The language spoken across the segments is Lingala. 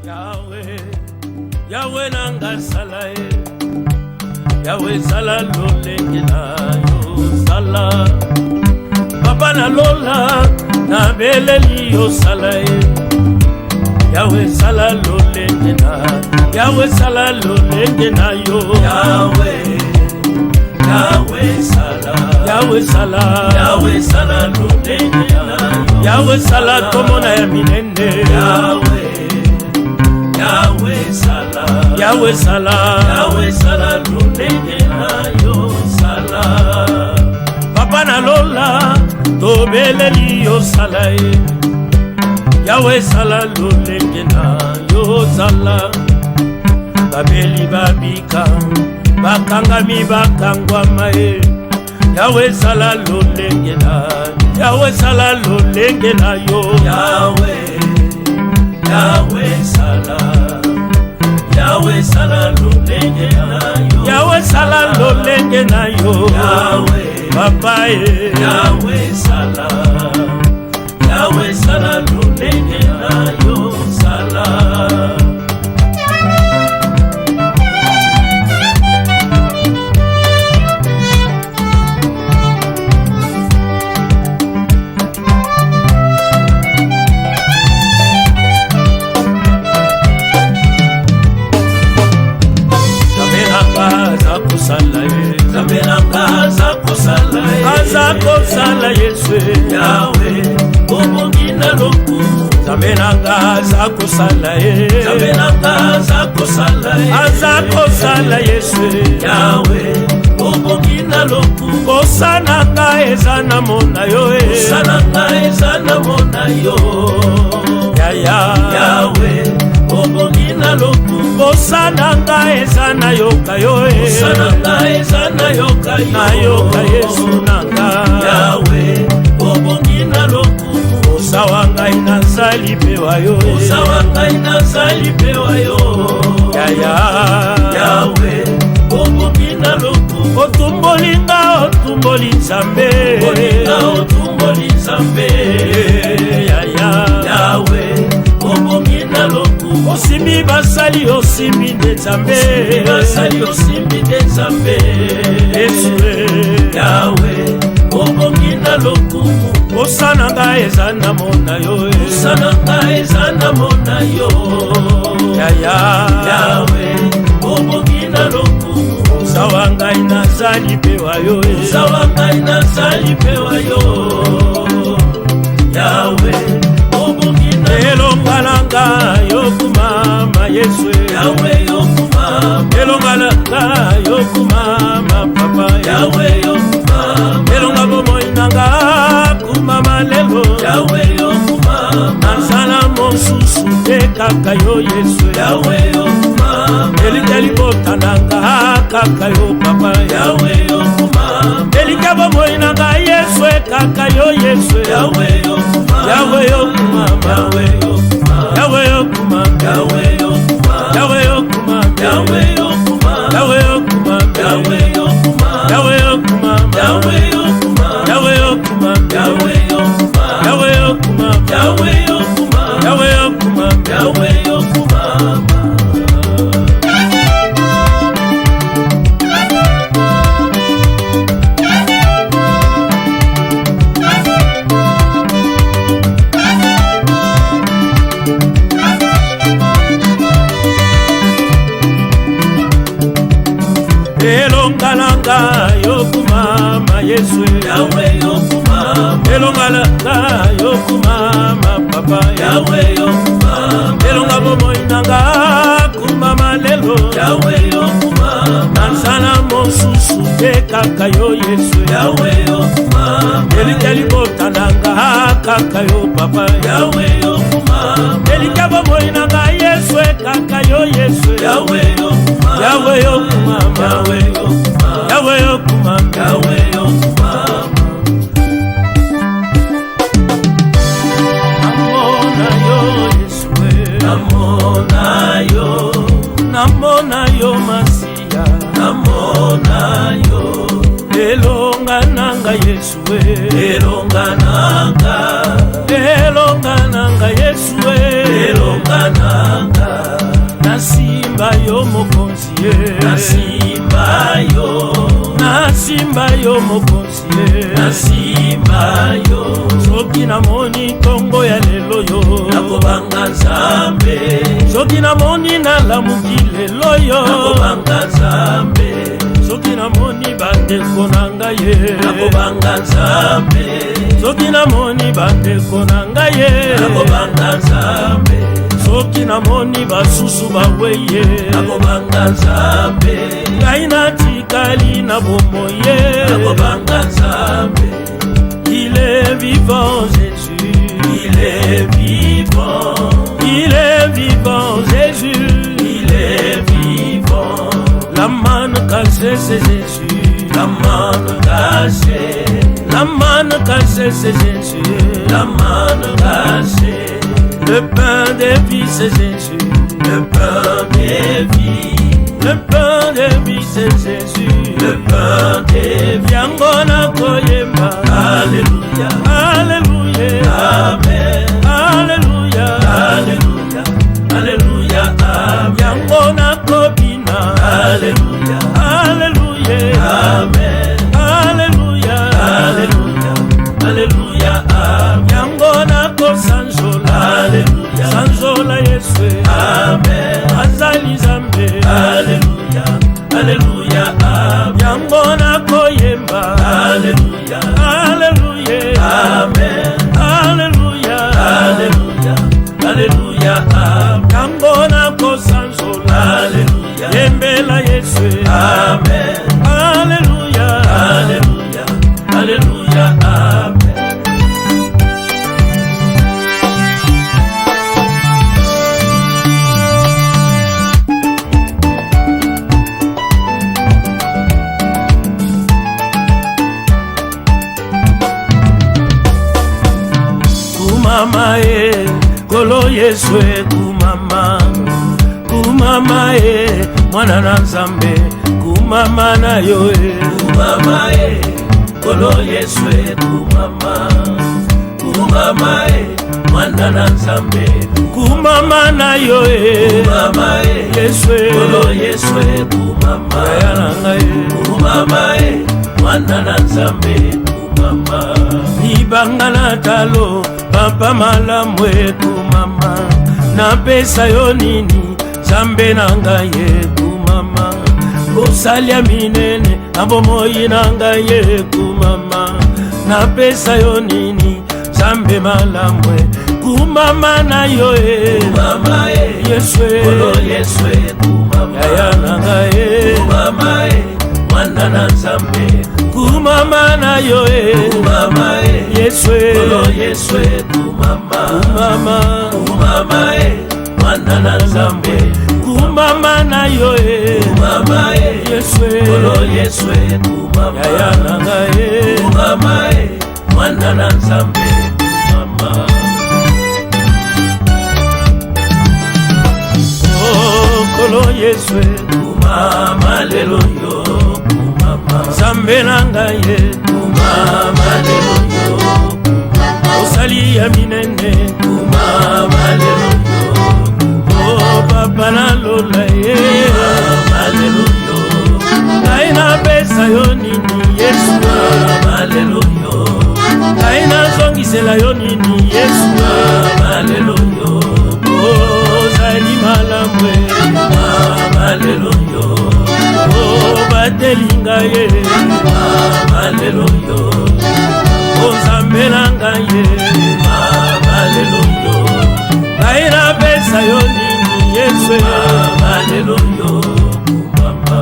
Yahweh, Yahweh nanga sala Yahweh sala lolenge na yo sala Papa na lola na beleli yo sala Yahweh sala lolenge na Yahweh sala lolenge na yo Yahweh Yahweh sala Yahweh sala Yahweh sala lolenge na yo Yahweh sala tomona ya minene Yahweh Yahweh sala Yahweh sala Yahweh sala lolenge na yo sala Papa na lola to beleli yo sala Yahweh sala lolenge na yo sala babeli babika bakangami bakangwa mae Yahweh sala lolenge na Yahweh sala lolenge na yo Yahweh Yahweh sala Yahweh sala lolenge na yo Yahweh sala lolenge na yo Yahweh Papa Yahweh sala Yahweh sala lolenge na yo sala Sala Yesu Yahweh Obongina loku Zamenanga zako sala Zamenanga zako sala Azako sala Yesu Yahweh Obongina loku Kosananga ezana mona yo Kosananga ezana mona yo Yahweh Obongina loku Kosananga ezana yoka yo Kosananga ezana yoka yo Na yoka Yesu nanga Yahweh Obongina loku Osawanga inazali pewa yo Osawanga inazali pewa yo Yahweh Obongina loku Otumbolinga otumboli nzambe Otumboli nzambe Yahweh Obongina loku Osimbi basali osimbi de nzambe Osimbi basali osimbi de nzambe Yesu Yahweh Obongina loku Osananga ezana mona yo Osananga ezana mona yo Yahweh Obongina loku Osawanga inazali pewa yo Osawanga inazali pewa yo Yahweh Obongina elongalanga yokumama Yesu Yahweh yokumama elongalanga yokumama Papa Yahweh yokumama elongabo moinanga kumama lelo Yahweh yokumama nansala mosusu te kaka yo Yesu Yahweh yokumama elikeli botananga kaka yo Papa Yahweh yokumama elikabo moinanga Yesu kaka yo Yesu Yahweh yokumama Yahweh yokumama Yahweh yokumama Yahweh yokumama Yahweh yokumama Yahweh yokumama Yahweh yokumama Yahweh yokumama Yahweh yokumama Yahweh yokumama Yahweh yokumama Yahweh yokumama Yahweh yokumama Yahweh yokumama Yahweh yokumama Yahweh yokumama elongalanga yokumama Yesu Yahweh yokumama elongalanga yokumama Papa Yahweh yokumama elongabo moinanga kumama lelo Yahweh yokumama nansana mosusu te kaka yo Yesu Yahweh yokumama elikeli botananga kaka yo Papa Yahweh yokumama elikabo moinanga Yesu kaka yo Yesu Yahweh yokumama Yahweh yokumama Yahweh yokumama Yahweh yokumama Yahweh yokumama Namona yo Yesu Namona yo Namona yo Masia Namona yo Elonga nanga Yesu Elonga nanga Yesu elonga nanga. Nasimba yo mokonzi ye, nasimba yo, nasimba yo mokonzi ye, nasimba yo. Soki namoni tongo ya lelo yo, nakobanga Nzambe. Soki namoni nalamuki lelo yo, nakobanga Nzambe. Soki namoni bandeko na ngai ye, nakobanga Nzambe. Soki namoni bandeko na ngai ye, nakobanga Nzambe. Soki namoni basusu baweye, nakobanga Nzambe. Ngai natikali na bomoi ye, nakobanga Nzambe. Il est vivant Jésus, il est vivant, il est vivant Jésus, il est vivant. La manne cassée c'est Jésus, la manne cassée, la manne cassée c'est Jésus, la manne cassée. Le pain des vies c'est Jésus, le pain des vies, le pain des vies c'est Jésus, le pain des vies. Yangona koyemba, alléluia, alléluia, amen, alléluia, alléluia, alléluia, amen. Yangona kobina, alléluia, alléluia, amen, alléluia, alléluia, alléluia, amen. Yangona kosanjola, alléluia, sanjola Yesu, amen, azali Nzambe, alléluia, alléluia, amen. Yangona koyemba, alléluia, alléluia, amen, alléluia, alléluia, alléluia, amen. Yangona kosanjola, alléluia, yembela Yesu, amen, alléluia, alléluia, alléluia, amen. Kumama e, kolo Yesu e kumama. Kumama e, mwana na Nzambe, kumama na yo e. Kumama e, kolo Yesu e kumama. Kumama e, mwana na Nzambe, kumama na yo e. Kumama e, Yesu e, kolo Yesu e kumama. Yananga e, kumama e, mwana na Nzambe, kumama. Ibanga na talo, papa malamu e kumama. Napesa yo nini, Nzambe na ngai e kumama. Kosalia minene, na bomoi na ngai e kumama. Napesa yo nini, Nzambe malamu e kumama na yo e. Kumama e, Yesu e, kolo Yesu e kumama. Yaya na ngai e, kumama e, mwana na Nzambe, kumama na yo e. Kumama e, Yesu e, kolo Yesu e kumama. Kumama, kumama e, mwana na Nzambe, kumama na yo e. Kumama e, Yesu e, kolo Yesu e kumama. Yaya na ngai e, kumama e, mwana na Nzambe, kumama. Oh, kolo Yesu e kumama lelo yo, kumama. Nzambe na ngai e kumama lelo yo, osali ya minene, kumama lelo yo. Oh papa na lola ye, kumama lelo yo. Ngai na pesa yo nini Yesu, kumama lelo yo. Ngai na zongisela yo nini Yesu, kumama lelo yo. Oh zali malamu e, kumama lelo yo. Oh batelinga ye, kumama lelo yo. Oh Nzambe na ngai ye, kumama lelo yo. Ngai na pesa yo nini Yesu, kumama lelo yo, kumama.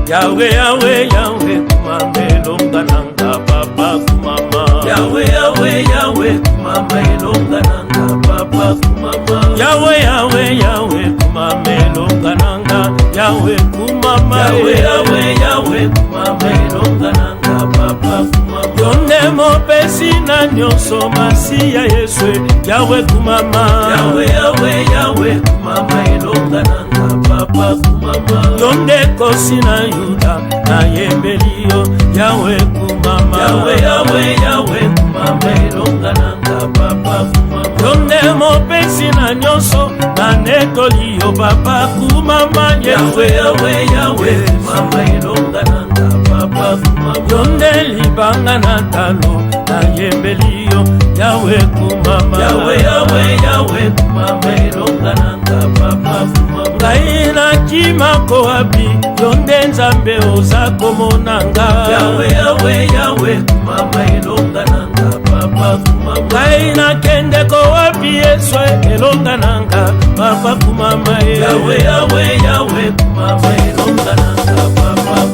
Yahweh, Yahweh, Yahweh, kumama elonga nanga papa kumama. Yahweh, Yahweh, Yahweh, kumama elonga nanga papa kumama. Yahweh, Yahweh, Yahweh, kumama elonga nanga. Yahweh kumama. Yahweh, Yahweh, Yahweh, kumama elonga nanga papa kumama. yonde mopesi na nyonso masi ya Yesu Yawe kumama Yawe Yawe Yawe kumama elonga nanga papa kumama yonde kosi na Yuda na yembelio Yawe kumama Yawe Yawe Yawe kumama elonga nanga papa kumama yonde mopesi na nyonso na netolio papa kumama Yawe Yawe Yawe kumama elonga nanga papa kumama yonde libanga na talo na yembelio Yawe kumama Yawe Yawe Yawe kumama elonga nanga papa kumama ngai na kima koabi yonde nzambe oza komonanga Yawe Yawe Yawe kumama elonga nanga papa kumama ngai na kende koabi Yesu elonga nanga papa kumama Yawe Yawe Yawe kumama elonga nanga papa kumama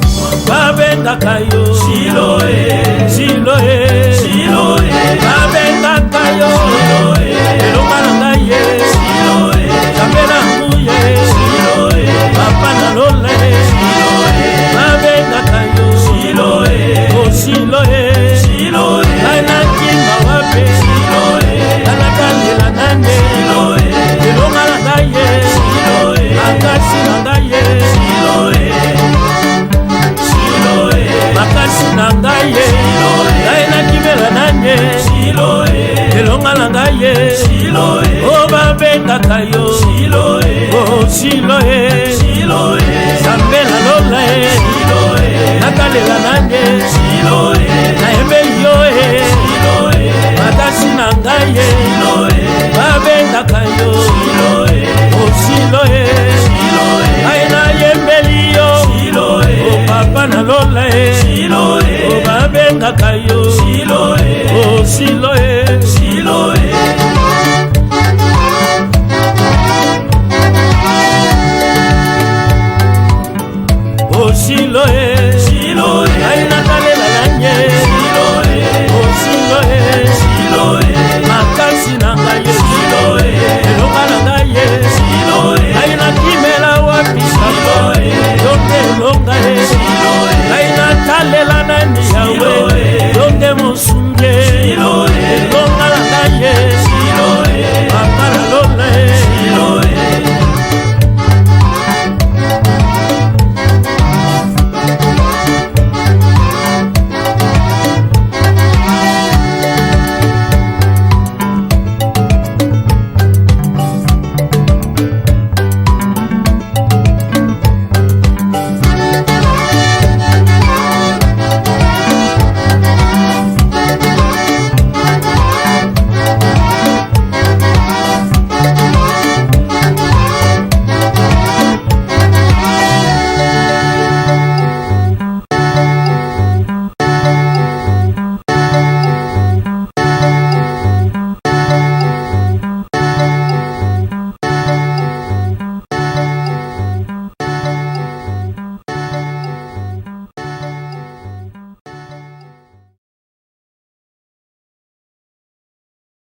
babendaka yo Siloe Siloe Siloe babendaka yo Siloe elonga nanga ye Siloe Zambela nguye Siloe papa na lola Siloe babendaka yo Siloe oh Siloe Siloe ana kimba wape Siloe ana kalela nande Siloe elonga nanga ye Siloe akasi nanga ye Siloe Siloe makasi nanga ye ngai na kibela nande Siloe elonga nanga ye Siloe o babendaka yo Siloe oh Siloe Siloe Zambela lola Siloe nakalela nande Siloe naembeli yo Siloe makasi nanga ye Siloe babendaka yo Siloe oh Siloe Siloe ngai na yembeli yo Siloe oh papa na lola Siloe oh babendaka yo Siloe oh Siloe Siloe